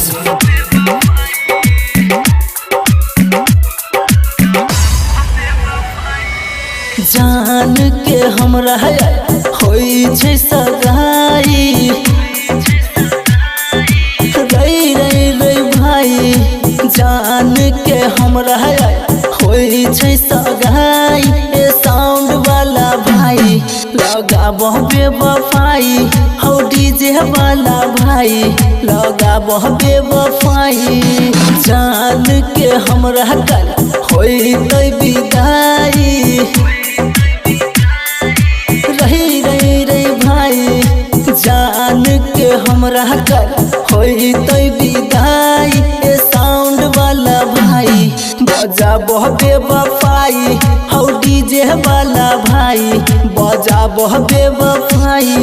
Presents. जान के हमरा होई छै सगाई, रे रे रे भाई जान के हमरा होई छै सगाई। ए साउंड वाला भाई लगाबो बेवफाई, हो डीजे वाला भाई लगाबो बेवफाई। जान के हमरा कल होई तै विदाई, रही रे रे भाई जान के हमरा कल होई तै विदाई। ए साउंड वाला भाई बजाबो बेवफाई, हो डीजे वाला भाई बजाबो बेवफाई।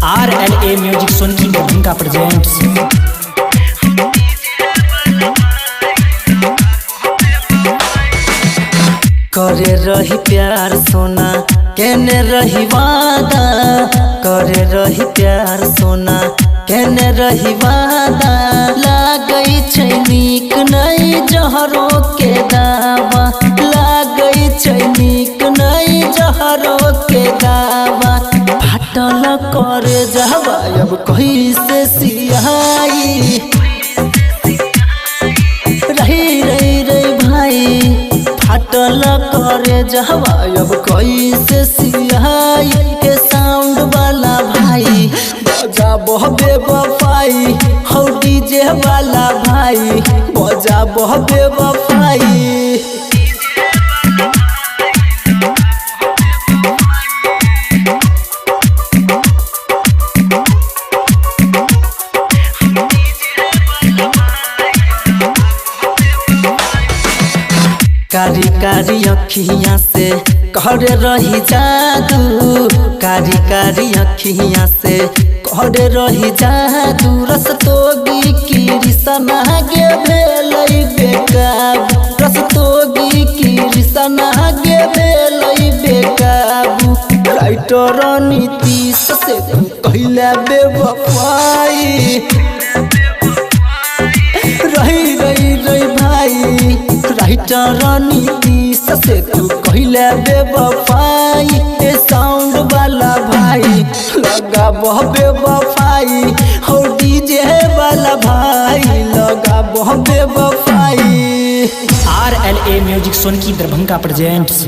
RLA music Sonki Darbhanga presents. करे रही प्यार सोना केने रही वादा, करे रही प्यार सोना केने रही वादा। लागई छै नीक नहीं जहरो के दावा, लागई छै नीक नहीं जहरो के दावा। फाटल करे जहवा अब कहीं से सियाई, रही रे रे भाई फाटल करे जहवा अब कोई से सियाई। के साउंड वाला भाई बजाबो बेवफाई, हो डीजे वाला भाई बजाबो बेवफाई। कारी कारी अखियाँ से कहरे रही जादू, कारी कारी अखियाँ से कहरे रही जादू। रस्तोगी की रिसना गे भेलै बेकाबू, रस्तोगी की रिसना गे भेलै बेकाबू। राइटर नीतीश से तू कहले बेवफाई, रही रही रही भाई राइटर नीतीश से तू कहले बेवफाई। ए साउंड वाला भाई लगाबो बेवफाई, हो डीजे वाला भाई लगाबो बेवफाई। RLA music Sonki Darbhanga presents.